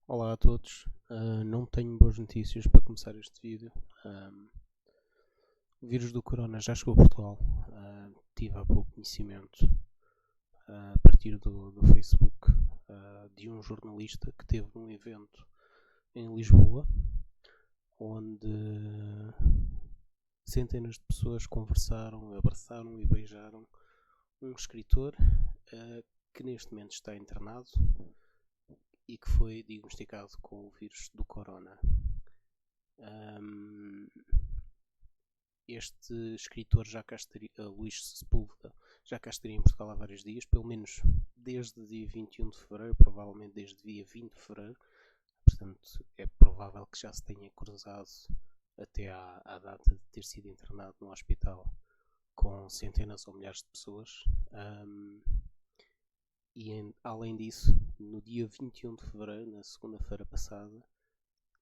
Olá a todos. Não tenho boas notícias para começar este vídeo. O vírus do corona já chegou a Portugal. Tive há pouco conhecimento, a partir do Facebook, de um jornalista que teve num evento em Lisboa, onde centenas de pessoas conversaram, abraçaram e beijaram um escritor que neste momento está internado e que foi diagnosticado com o vírus do corona. Este escritor já cá estaria, Luís Sepúlveda, já cá estaria em Portugal há vários dias, pelo menos desde o dia 21 de fevereiro, provavelmente desde o dia 20 de fevereiro. Portanto, é provável que já se tenha cruzado até à data de ter sido internado no hospital com centenas ou milhares de pessoas. Além disso, no dia 21 de fevereiro, na segunda-feira passada,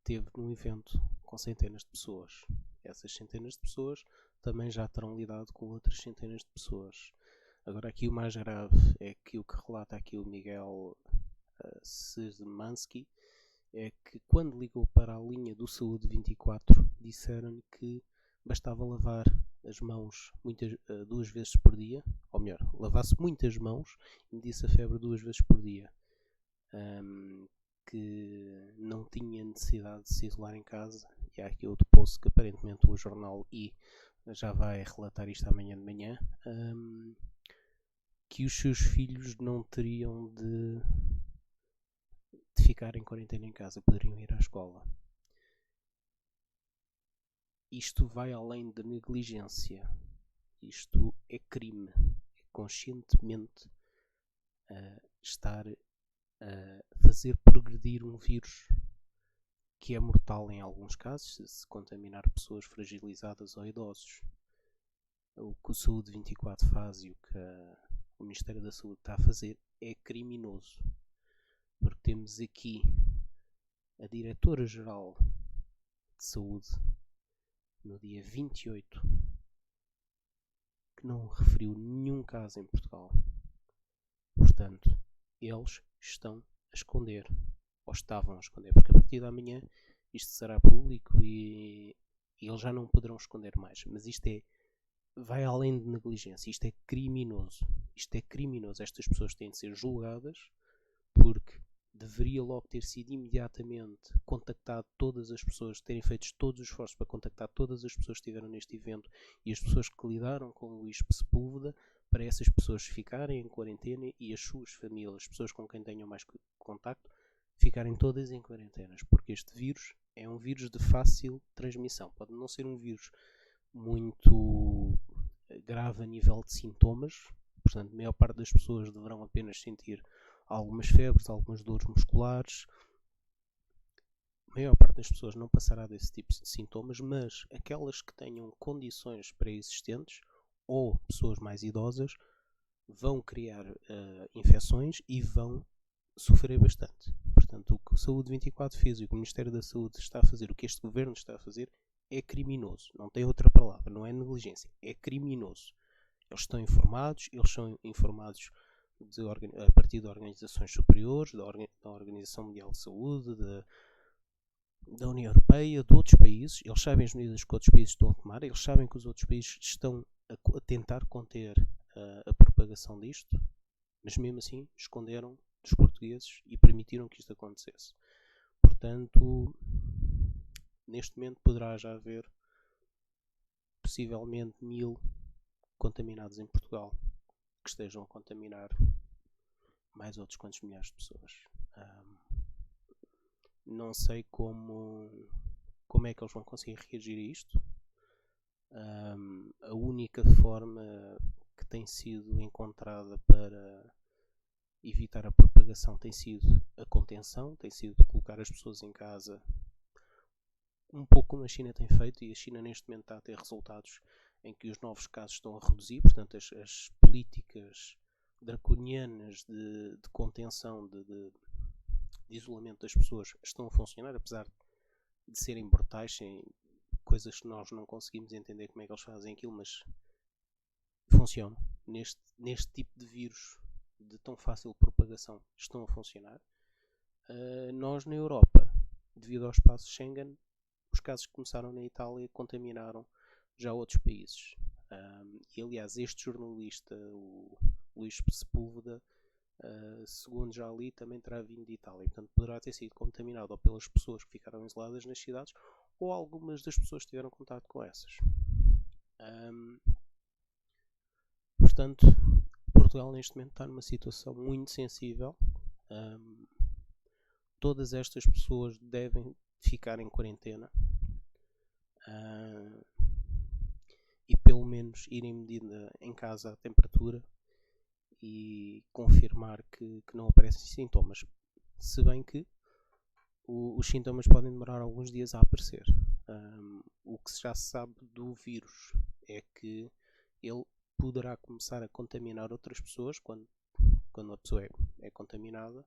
teve num evento com centenas de pessoas. Essas centenas de pessoas também já terão lidado com outras centenas de pessoas. Agora aqui o mais grave é que o que relata aqui o Miguel Szymanski é que quando ligou para a linha do Saúde 24 disseram-lhe que bastava lavar as mãos duas vezes por dia, ou melhor, lavasse muitas mãos e medisse a febre duas vezes por dia. Que não tinha necessidade de se isolar em casa. E há aqui outro post que aparentemente o jornal I já vai relatar isto amanhã de manhã, que os seus filhos não teriam de ficar em quarentena em casa, poderiam ir à escola. Isto vai além de negligência. Isto é crime. É conscientemente estar a fazer progredir um vírus que é mortal em alguns casos, se contaminar pessoas fragilizadas ou idosos. O que o Saúde 24 faz e o que o Ministério da Saúde está a fazer é criminoso. Porque temos aqui a Diretora-Geral de Saúde, no dia 28, que não referiu nenhum caso em Portugal. Portanto, eles estão a esconder, ou estavam a esconder, porque a partir da manhã isto será público e eles já não poderão esconder mais. Mas isto vai além de negligência, isto é criminoso. Isto é criminoso. Estas pessoas têm de ser julgadas, porque deveria logo ter sido imediatamente contactado todas as pessoas, terem feito todos os esforços para contactar todas as pessoas que estiveram neste evento e as pessoas que lidaram com o Luís Sepúlveda, para essas pessoas ficarem em quarentena e as suas famílias, as pessoas com quem tenham mais contacto, ficarem todas em quarentenas, porque este vírus é um vírus de fácil transmissão. Pode não ser um vírus muito grave a nível de sintomas, portanto a maior parte das pessoas deverão apenas sentir algumas febres, algumas dores musculares. A maior parte das pessoas não passará desse tipo de sintomas, mas aquelas que tenham condições pré-existentes ou pessoas mais idosas vão criar infecções e vão sofrer bastante. Portanto, o que o Saúde 24 fez e o que o Ministério da Saúde está a fazer, o que este governo está a fazer, é criminoso. Não tem outra palavra, não é negligência, é criminoso. Eles estão informados, eles são informados a partir de organizações superiores, da Organização Mundial de Saúde, da União Europeia, de outros países. Eles sabem as medidas que outros países estão a tomar, eles sabem que os outros países estão a tentar conter a propagação disto, mas mesmo assim esconderam dos portugueses e permitiram que isto acontecesse. Portanto, neste momento poderá já haver possivelmente 1000 contaminados em Portugal, que estejam a contaminar mais outros quantos milhares de pessoas. Não sei como é que eles vão conseguir reagir a isto. A única forma que tem sido encontrada para evitar a propagação tem sido a contenção, tem sido colocar as pessoas em casa, um pouco como a China tem feito, e a China neste momento está a ter resultados em que os novos casos estão a reduzir. Portanto as políticas draconianas de contenção, de isolamento das pessoas estão a funcionar, apesar de serem brutais, sem coisas que nós não conseguimos entender como é que eles fazem aquilo, mas funcionam. Neste tipo de vírus de tão fácil propagação estão a funcionar. nós na Europa, devido ao espaço Schengen, os casos que começaram na Itália contaminaram já outros países. E aliás, este jornalista, o Luís Sepúlveda, segundo já ali, também terá vindo de Itália. Portanto, poderá ter sido contaminado ou pelas pessoas que ficaram isoladas nas cidades, ou algumas das pessoas que tiveram contato com essas. Portanto, Portugal neste momento está numa situação muito sensível. Todas estas pessoas devem ficar em quarentena e pelo menos irem medida em casa a temperatura e confirmar que não aparecem sintomas, se bem que os sintomas podem demorar alguns dias a aparecer. O que já se sabe do vírus é que ele poderá começar a contaminar outras pessoas quando a pessoa é contaminada,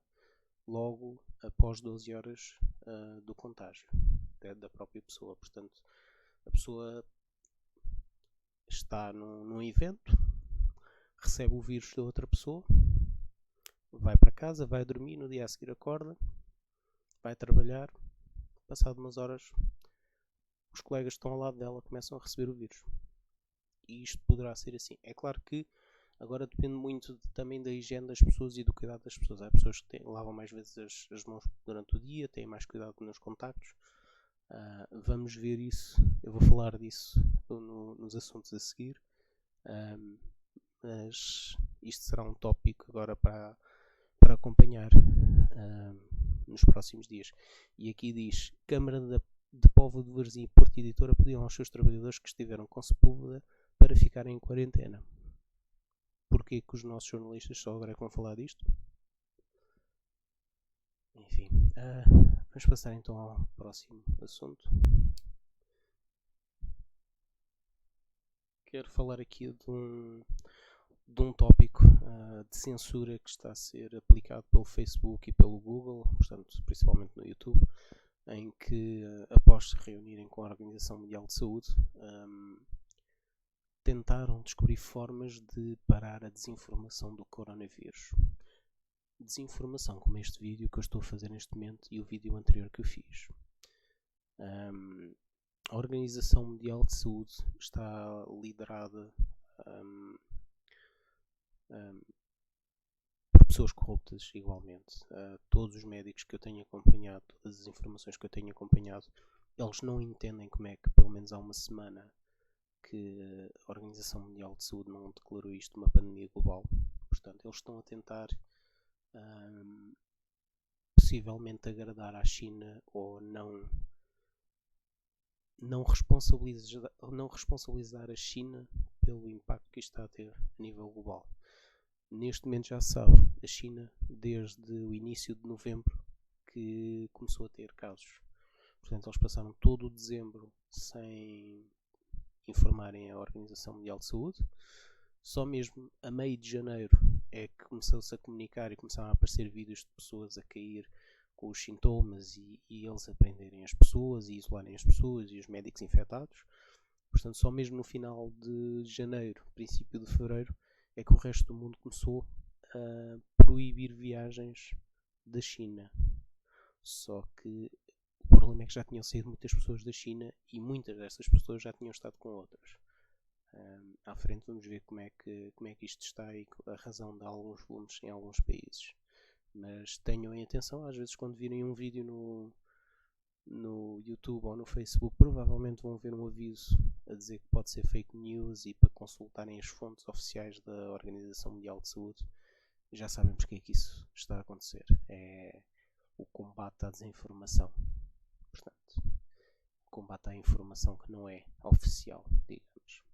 logo após 12 horas do contágio da própria pessoa. Portanto, a pessoa está num evento, recebe o vírus da outra pessoa, vai para casa, vai dormir, no dia a seguir acorda, vai trabalhar, passado umas horas os colegas que estão ao lado dela começam a receber o vírus. E isto poderá ser assim. É claro que agora depende muito também da higiene das pessoas e do cuidado das pessoas. Há pessoas que lavam mais vezes as mãos durante o dia, têm mais cuidado nos contactos. Vamos ver isso. Eu vou falar disso nos assuntos a seguir. Mas isto será um tópico agora para acompanhar nos próximos dias. E aqui diz: Câmara de Póvoa de Varzim e Porto Editora pediram aos seus trabalhadores que estiveram com Sepúlveda para ficarem em quarentena. Porquê que os nossos jornalistas só agora é que vão falar disto? Enfim, vamos passar então ao próximo assunto. Quero falar aqui de um tópico de censura que está a ser aplicado pelo Facebook e pelo Google, portanto, principalmente no YouTube, em que, após se reunirem com a Organização Mundial de Saúde, tentaram descobrir formas de parar a desinformação do coronavírus. Desinformação como este vídeo que eu estou a fazer neste momento e o vídeo anterior que eu fiz. A Organização Mundial de Saúde está liderada por pessoas corruptas igualmente. Todos os médicos que eu tenho acompanhado, todas as informações que eu tenho acompanhado, eles não entendem como é que pelo menos há uma semana que a Organização Mundial de Saúde não declarou isto uma pandemia global. Portanto, eles estão a tentar possivelmente agradar à China ou não responsabilizar a China pelo impacto que isto está a ter a nível global. Neste momento já se sabe, a China desde o início de novembro que começou a ter casos. Portanto, eles passaram todo o dezembro sem informarem a Organização Mundial de Saúde. Só mesmo a meio de janeiro é que começou-se a comunicar e começaram a aparecer vídeos de pessoas a cair com os sintomas e eles a prenderem as pessoas e isolarem as pessoas e os médicos infectados. Portanto, só mesmo no final de janeiro, princípio de fevereiro, é que o resto do mundo começou a proibir viagens da China. Só que o problema é que já tinham saído muitas pessoas da China e muitas dessas pessoas já tinham estado com outras. À frente vamos ver como é que isto está e a razão de alguns volumes em alguns países. Mas tenham em atenção, às vezes quando virem um vídeo no YouTube ou no Facebook, provavelmente vão ver um aviso a dizer que pode ser fake news e para consultarem as fontes oficiais da Organização Mundial de Saúde. Já sabem porque é que isso está a acontecer. É o combate à desinformação. Portanto, o combate à informação que não é oficial, digamos.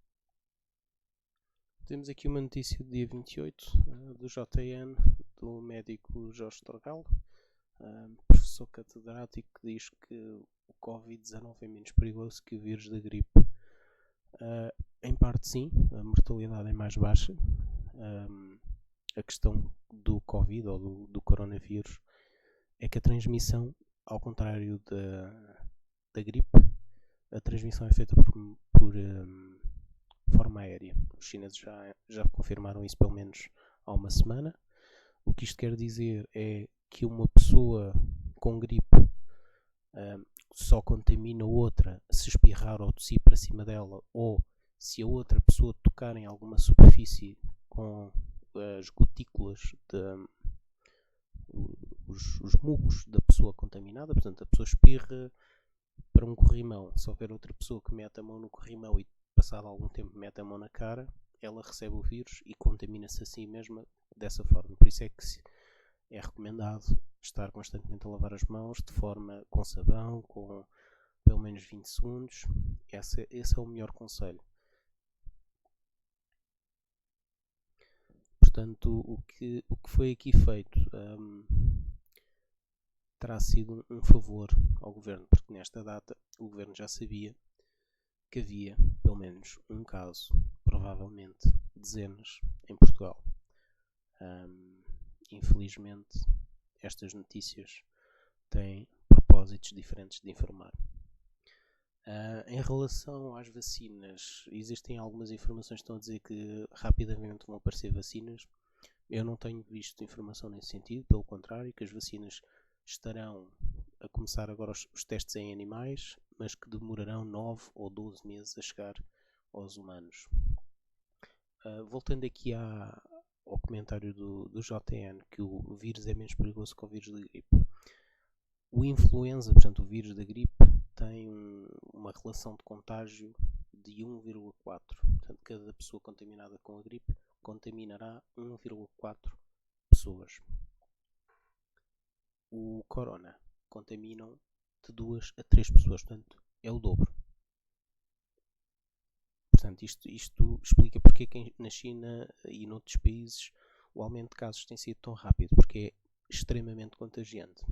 Temos aqui uma notícia do dia 28 do JN, do médico Jorge Torgal, professor catedrático, que diz que o Covid-19 é menos perigoso que o vírus da gripe. Em parte sim, a mortalidade é mais baixa. A questão do Covid ou do coronavírus é que a transmissão, ao contrário da gripe, a transmissão é feita por forma aérea. Os chineses já confirmaram isso pelo menos há uma semana. O que isto quer dizer é que uma pessoa com gripe só contamina outra se espirrar ou tossir para cima dela, ou se a outra pessoa tocar em alguma superfície com as gotículas, os mucos da pessoa contaminada. Portanto, a pessoa espirra para um corrimão. Se houver outra pessoa que mete a mão no corrimão e passado algum tempo mete a mão na cara, ela recebe o vírus e contamina-se a si mesma dessa forma. Por isso é que é recomendado estar constantemente a lavar as mãos de forma com sabão, com pelo menos 20 segundos. Esse é o melhor conselho. Portanto, o que foi aqui feito terá sido um favor ao governo, porque nesta data o governo já sabia que havia pelo menos um caso, provavelmente dezenas, em Portugal. Infelizmente, estas notícias têm propósitos diferentes de informar. Em relação às vacinas, existem algumas informações que estão a dizer que rapidamente vão aparecer vacinas. Eu não tenho visto informação nesse sentido, pelo contrário, que as vacinas estarão a começar agora os testes em animais, mas que demorarão 9 ou 12 meses a chegar aos humanos. Voltando aqui ao comentário do JN, que o vírus é menos perigoso que o vírus da gripe. O influenza, portanto o vírus da gripe, tem uma relação de contágio de 1,4. Portanto, cada pessoa contaminada com a gripe contaminará 1,4 pessoas. O corona contaminam de 2 a 3 pessoas, portanto é o dobro. Portanto, isto explica porque é que na China e noutros países o aumento de casos tem sido tão rápido, porque é extremamente contagiante.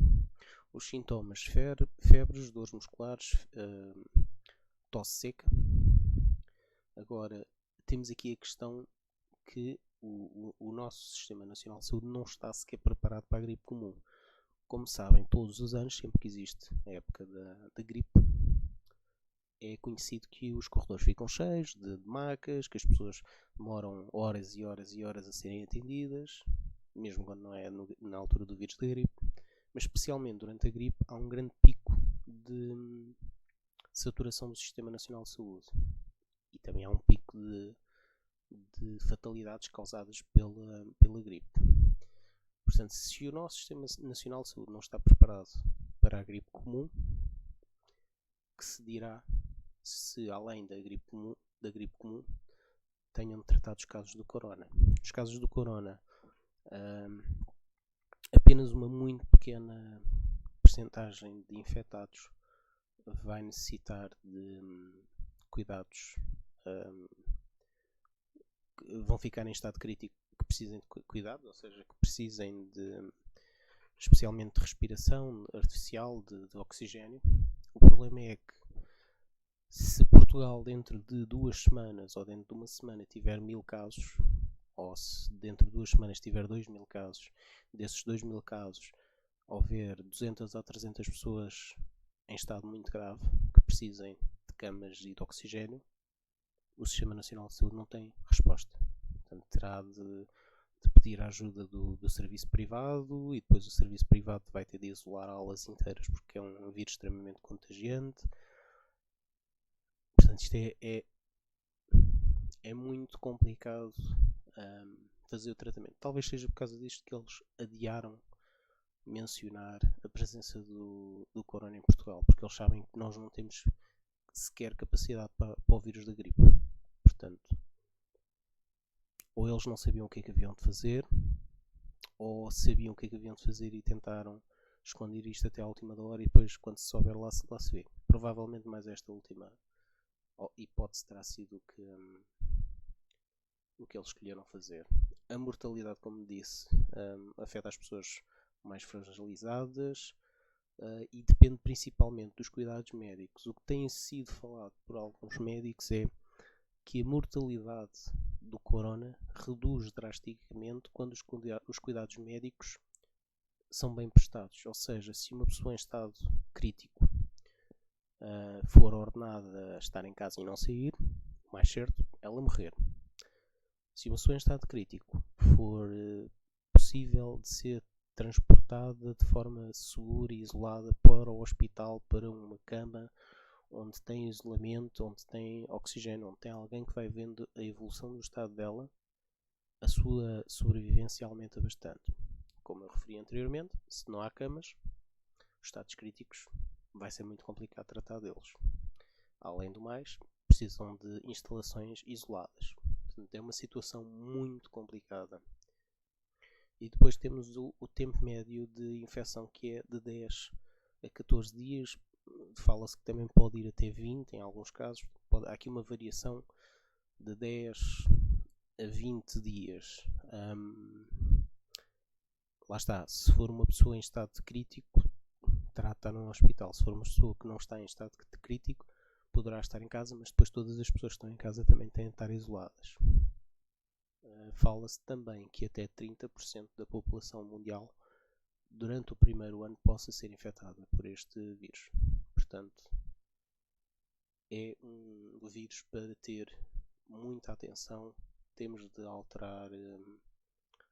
Os sintomas: febres, dores musculares, tosse seca. Agora, temos aqui a questão que o nosso Sistema Nacional de Saúde não está sequer preparado para a gripe comum. Como sabem, todos os anos, sempre que existe a época da gripe, é conhecido que os corredores ficam cheios de macas, que as pessoas demoram horas e horas e horas a serem atendidas, mesmo quando não é na altura do vírus da gripe. Mas especialmente durante a gripe há um grande pico de saturação do Sistema Nacional de Saúde. E também há um pico de fatalidades causadas pela gripe. Portanto, se o nosso Sistema Nacional de Saúde não está preparado para a gripe comum, que se dirá se além da gripe comum tenham tratado os casos do corona. Os casos do corona, apenas uma muito pequena percentagem de infectados vai necessitar de cuidados, vão ficar em estado crítico, que precisem de cuidado, ou seja, que precisem especialmente de respiração artificial, de oxigênio. O problema é que se Portugal dentro de 2 semanas ou dentro de uma semana tiver 1000 casos, ou se dentro de 2 semanas tiver 2000 casos, desses 2000 casos houver 200 ou 300 pessoas em estado muito grave que precisem de camas e de oxigênio, o Sistema Nacional de Saúde não tem resposta. Portanto, terá de pedir a ajuda do serviço privado, e depois o serviço privado vai ter de isolar aulas inteiras porque é um vírus extremamente contagiante. Portanto, isto é muito complicado fazer o tratamento. Talvez seja por causa disto que eles adiaram mencionar a presença do corona em Portugal, porque eles sabem que nós não temos sequer capacidade para o vírus da gripe. Portanto, ou eles não sabiam o que é que haviam de fazer, ou sabiam o que é que haviam de fazer e tentaram esconder isto até à última da hora, e depois, quando se souber, lá se vê. Provavelmente mais esta última hipótese terá sido o que eles escolheram fazer. A mortalidade, como disse, afeta as pessoas mais fragilizadas e depende principalmente dos cuidados médicos. O que tem sido falado por alguns médicos é que a mortalidade do corona reduz drasticamente quando os cuidados médicos são bem prestados. Ou seja, se uma pessoa em estado crítico for ordenada a estar em casa e não sair, o mais certo é ela morrer. Se uma pessoa em estado crítico for possível de ser transportada de forma segura e isolada para o hospital, para uma cama onde tem isolamento, onde tem oxigênio, onde tem alguém que vai vendo a evolução do estado dela, a sua sobrevivência aumenta bastante. Como eu referi anteriormente, se não há camas, os estados críticos vai ser muito complicado tratar deles. Além do mais, precisam de instalações isoladas. Portanto, é uma situação muito complicada. E depois temos o tempo médio de infecção, que é de 10 a 14 dias. Fala-se que também pode ir até 20 em alguns casos. Há aqui uma variação de 10 a 20 dias. Lá está, se for uma pessoa em estado de crítico, terá de estar num hospital. Se for uma pessoa que não está em estado de crítico, poderá estar em casa, mas depois todas as pessoas que estão em casa também têm de estar isoladas. Fala-se também que até 30% da população mundial durante o primeiro ano possa ser infectada por este vírus. Portanto, é um vírus para ter muita atenção. Temos de alterar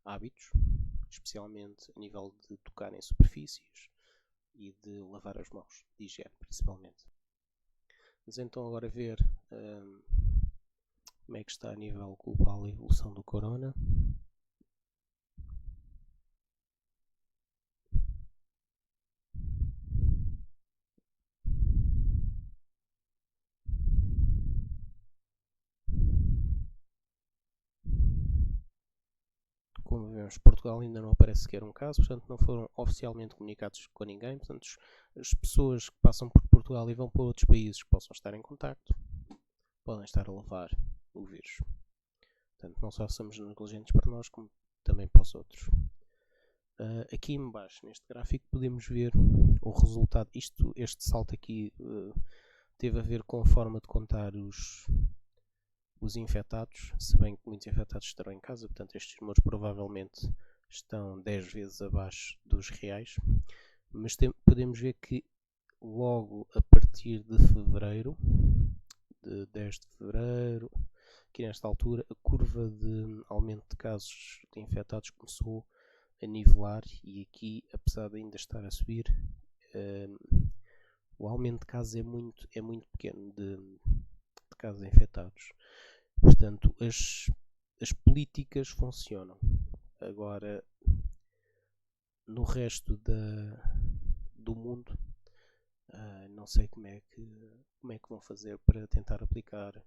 hábitos, especialmente a nível de tocar em superfícies e de lavar as mãos, de higiene principalmente. Mas então agora ver como é que está a nível global a evolução do corona. Como vemos, Portugal ainda não aparece sequer um caso, portanto não foram oficialmente comunicados com ninguém. Portanto, as pessoas que passam por Portugal e vão para outros países que possam estar em contacto podem estar a levar o vírus. Portanto, não só somos negligentes para nós, como também para os outros. Aqui em baixo, neste gráfico, podemos ver o resultado. Este salto aqui teve a ver com a forma de contar os infectados, se bem que muitos infectados estarão em casa, portanto estes números provavelmente estão 10 vezes abaixo dos reais, mas podemos ver que logo a partir de fevereiro, de 10 de fevereiro, aqui nesta altura, a curva de aumento de casos de infectados começou a nivelar e aqui, apesar de ainda estar a subir, o aumento de casos é muito pequeno de casos infectados. Portanto, as políticas funcionam. Agora, no resto do mundo, não sei como é que vão fazer para tentar aplicar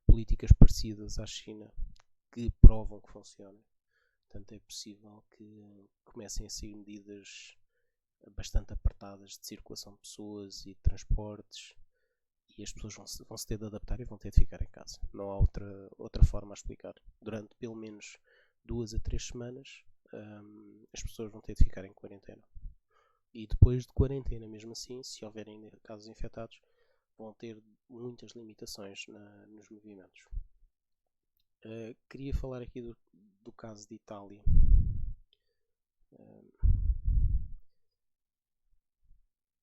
políticas parecidas à China que provam que funcionam. Portanto, é possível que comecem a ser medidas bastante apertadas de circulação de pessoas e de transportes, e as pessoas vão se ter de adaptar e vão ter de ficar em casa. Não há outra forma a explicar. Durante pelo menos 2 a 3 semanas as pessoas vão ter de ficar em quarentena. E depois de quarentena, mesmo assim, se houverem casos infectados, vão ter muitas limitações nos movimentos. Queria falar aqui do caso de Itália.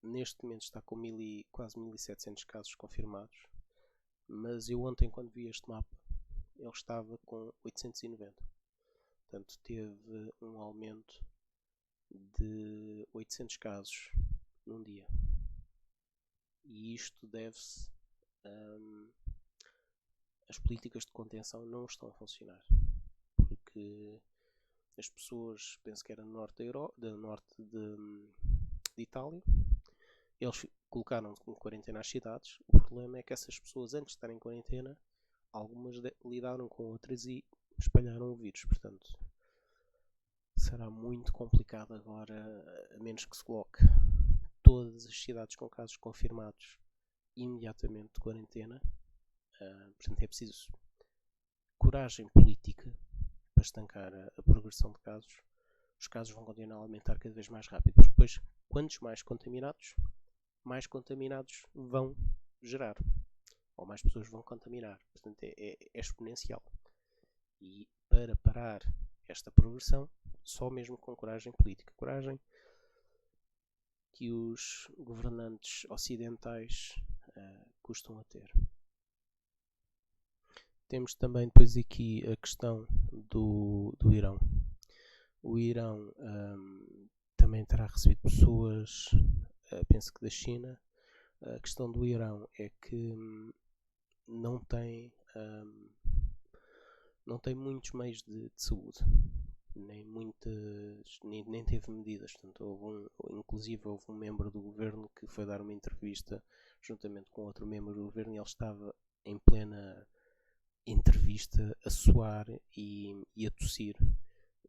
Neste momento está com quase 1700 casos confirmados, mas eu ontem, quando vi este mapa, ele estava com 890. Portanto, teve um aumento de 800 casos num dia. E isto deve-se as políticas de contenção não estão a funcionar, porque as pessoas, penso que era no norte de Itália, eles colocaram em quarentena as cidades. O problema é que essas pessoas, antes de estarem em quarentena, algumas lidaram com outras e espalharam o vírus. Portanto, será muito complicado agora, a menos que se coloque todas as cidades com casos confirmados imediatamente de quarentena. Portanto, é preciso coragem política para estancar a progressão de casos. Os casos vão continuar a aumentar cada vez mais rápido, porque depois, quantos mais contaminados vão gerar, ou mais pessoas vão contaminar. Portanto, é exponencial. E para parar esta progressão, só mesmo com coragem política. Coragem que os governantes ocidentais custam a ter. Temos também depois aqui a questão do Irão. O Irão também terá recebido pessoas, penso que da China. A questão do Irão é que não tem muitos meios de saúde, nem teve medidas. Portanto, inclusive houve um membro do governo que foi dar uma entrevista juntamente com outro membro do governo, e ele estava em plena entrevista a suar e a tossir,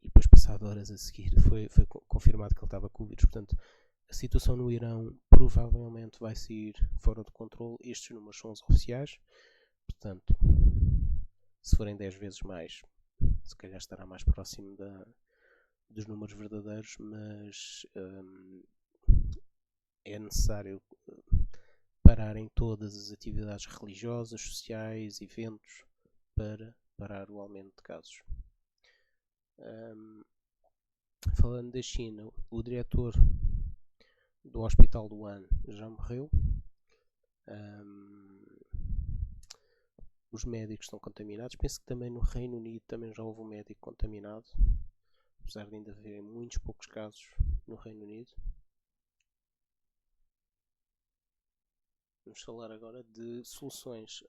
e depois, passado horas a seguir, foi confirmado que ele estava com o vírus. Portanto, a situação no Irão provavelmente vai sair fora de controle. Estes números são os oficiais, portanto, se forem 10 vezes mais, se calhar estará mais próximo dos números verdadeiros, mas é necessário pararem todas as atividades religiosas, sociais, eventos, para parar o aumento de casos. Falando da China, o diretor do Hospital do Wuhan já morreu. Os médicos estão contaminados. Penso que também no Reino Unido também já houve um médico contaminado, apesar de ainda haver muitos poucos casos no Reino Unido. Vamos falar agora de soluções.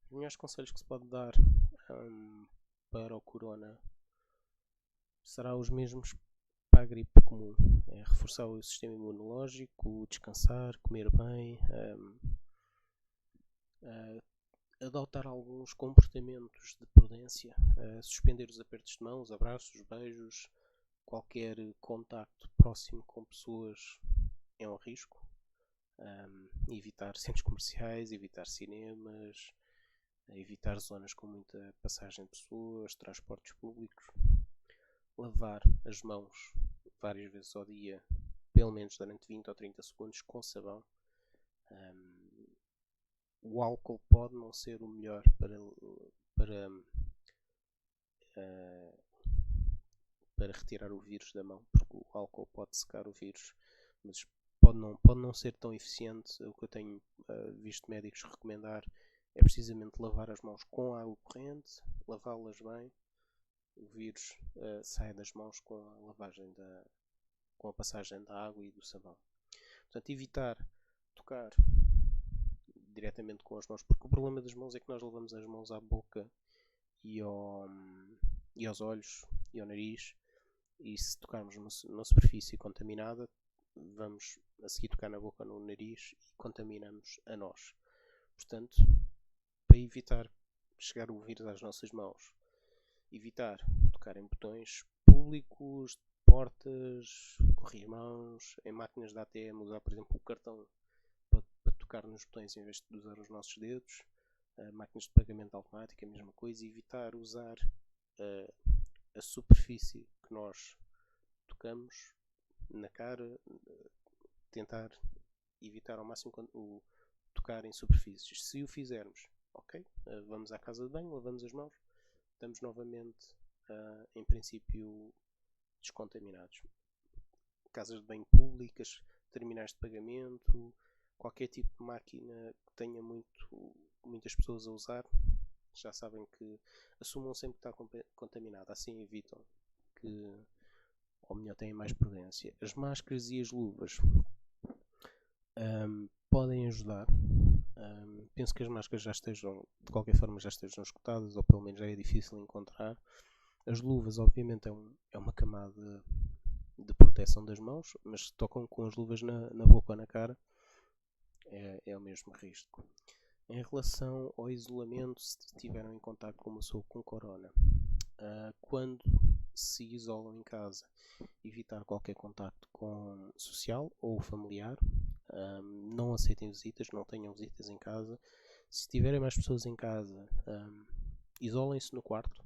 Os melhores conselhos que se pode dar para o corona será os mesmos para a gripe comum. É reforçar o sistema imunológico, descansar, comer bem, adotar alguns comportamentos de prudência, suspender os apertos de mãos, abraços, beijos. Qualquer contacto próximo com pessoas é um risco. Evitar centros comerciais, evitar cinemas, evitar zonas com muita passagem de pessoas, transportes públicos. Lavar as mãos várias vezes ao dia, pelo menos durante 20 ou 30 segundos, com sabão. O álcool pode não ser o melhor para retirar o vírus da mão, porque o álcool pode secar o vírus, mas pode não ser tão eficiente. O que eu tenho visto médicos recomendar é precisamente lavar as mãos com água corrente, lavá-las bem. O vírus sai das mãos com a passagem da água e do sabão. Portanto, evitar tocar diretamente com as mãos, porque o problema das mãos é que nós levamos as mãos à boca e aos olhos e ao nariz, e se tocarmos numa superfície contaminada, vamos a seguir tocar na boca ou no nariz e contaminamos a nós. Portanto, para evitar chegar o vírus às nossas mãos, evitar tocar em botões públicos, portas, corrimãos, em máquinas de ATM, usar, por exemplo, o cartão para tocar nos botões em vez de usar os nossos dedos. Máquinas de pagamento automático, a mesma coisa. Evitar usar a superfície que nós tocamos na cara. Tentar evitar ao máximo o tocar em superfícies. Se o fizermos, ok, vamos à casa de banho, lavamos as mãos, estamos novamente, em princípio, descontaminados. Casas de banho públicas, terminais de pagamento, qualquer tipo de máquina que tenha muitas pessoas a usar, já sabem que assumam sempre que está contaminado, assim evitam que, ou melhor, têm mais prudência. As máscaras e as luvas podem ajudar. Penso que as máscaras de qualquer forma já estejam esgotadas, ou pelo menos já é difícil encontrar. As luvas, obviamente, é uma camada de proteção das mãos, mas se tocam com as luvas na boca ou na cara, é o mesmo risco. Em relação ao isolamento, se estiveram em contato com uma pessoa com corona, quando se isolam em casa, evitar qualquer contacto social ou familiar. Não aceitem visitas, não tenham visitas em casa. Se tiverem mais pessoas em casa, isolem-se no quarto.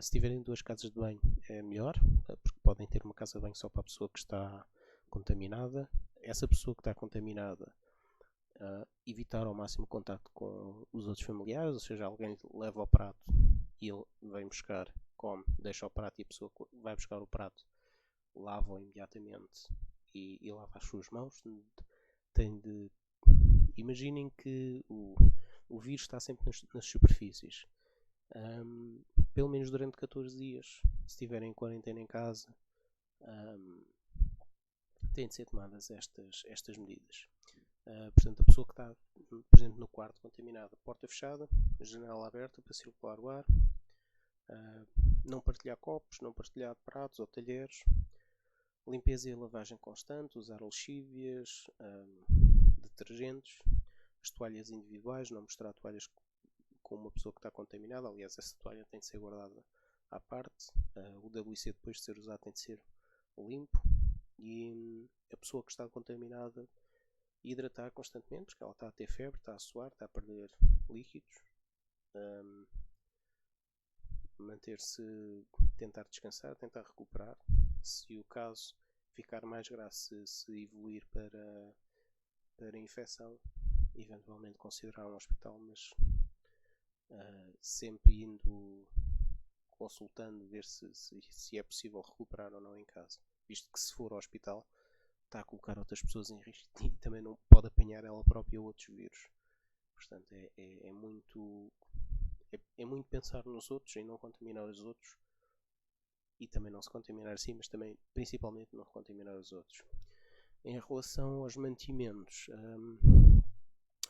Se tiverem 2 casas de banho, é melhor, porque podem ter uma casa de banho só para a pessoa que está contaminada. Essa pessoa que está contaminada, evitar ao máximo o contacto com os outros familiares, ou seja, alguém leva o prato e ele vem buscar, come, deixa o prato e a pessoa vai buscar o prato, lava-o imediatamente e lava as suas mãos. Imaginem que o vírus está sempre nas superfícies. Pelo menos durante 14 dias, se estiverem em quarentena em casa, têm de ser tomadas estas medidas. Portanto, a pessoa que está, por exemplo, no quarto contaminada, porta fechada, janela aberta para circular o ar, não partilhar copos, não partilhar pratos ou talheres, limpeza e lavagem constante, usar lexívias, detergentes, as toalhas individuais, não mostrar toalhas com uma pessoa que está contaminada. Aliás, essa toalha tem de ser guardada à parte. O WC, depois de ser usado, tem de ser limpo. E a pessoa que está contaminada, hidratar constantemente, porque ela está a ter febre, está a suar, está a perder líquidos. Manter-se, tentar descansar, tentar recuperar. Se o caso ficar mais grave, se evoluir para infecção, eventualmente considerar um hospital, mas sempre indo consultando, ver se é possível recuperar ou não em casa, visto que se for ao hospital está a colocar outras pessoas em risco e também não pode apanhar ela própria outros vírus. Portanto, é muito pensar nos outros e não contaminar os outros, e também não se contaminar a si, mas também principalmente não contaminar os outros. Em relação aos mantimentos,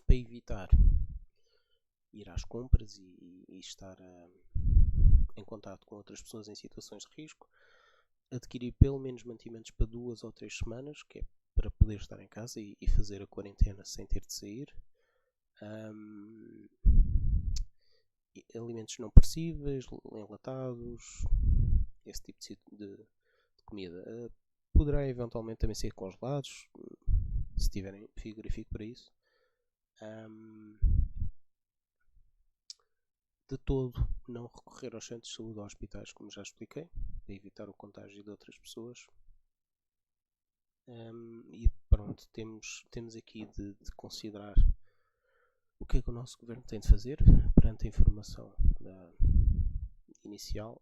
para evitar ir às compras e estar em contato com outras pessoas em situações de risco, adquirir pelo menos mantimentos para 2 ou 3 semanas, que é para poder estar em casa e fazer a quarentena sem ter de sair. Alimentos não perecíveis, enlatados, esse tipo de comida. Poderá eventualmente também ser congelados, se tiverem frigorífico para isso. De todo, não recorrer aos centros de saúde ou hospitais, como já expliquei, para evitar o contágio de outras pessoas. E pronto, temos aqui de considerar o que é que o nosso governo tem de fazer perante a informação inicial.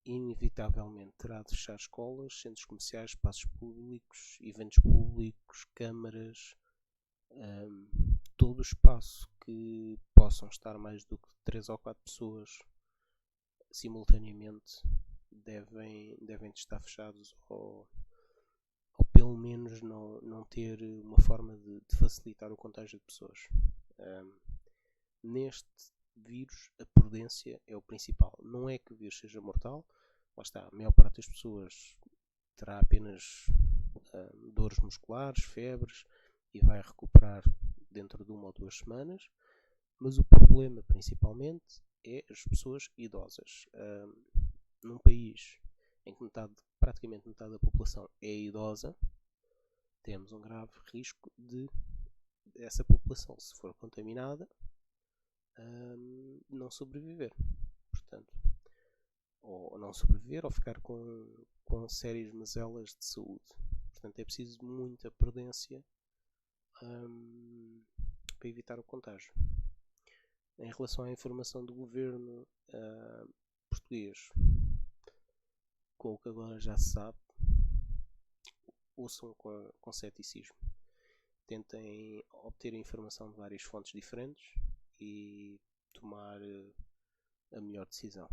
Inevitavelmente terá de fechar escolas, centros comerciais, espaços públicos, eventos públicos, câmaras, todo o espaço que possam estar mais do que 3 ou 4 pessoas simultaneamente devem estar fechados, ou pelo menos não ter uma forma de facilitar o contágio de pessoas. Neste vírus, a prudência é o principal. Não é que o vírus seja mortal, lá está, a maior parte das pessoas terá apenas dores musculares, febres, e vai recuperar dentro de 1 ou 2 semanas, mas o problema principalmente é as pessoas idosas. Num país em que praticamente metade da população é idosa, temos um grave risco de essa população, se for contaminada, não sobreviver. Portanto, ou não sobreviver, ou ficar com sérias mazelas de saúde. Portanto, é preciso muita prudência para evitar o contágio. Em relação à informação do governo português, com o que agora já se sabe, ouçam com ceticismo. Tentem obter a informação de várias fontes diferentes e tomar a melhor decisão,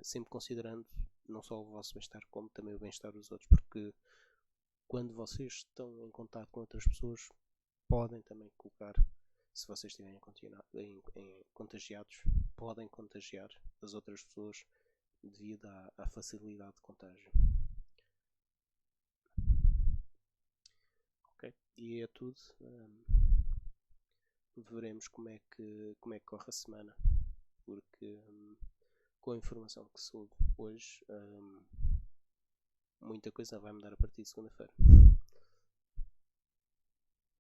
sempre considerando não só o vosso bem-estar, como também o bem-estar dos outros, porque quando vocês estão em contato com outras pessoas, podem também colocar, se vocês estiverem contagiados, podem contagiar as outras pessoas devido à facilidade de contágio. Ok, e é tudo. Veremos como é que corre a semana, porque com a informação que soube hoje, muita coisa vai mudar a partir de segunda-feira.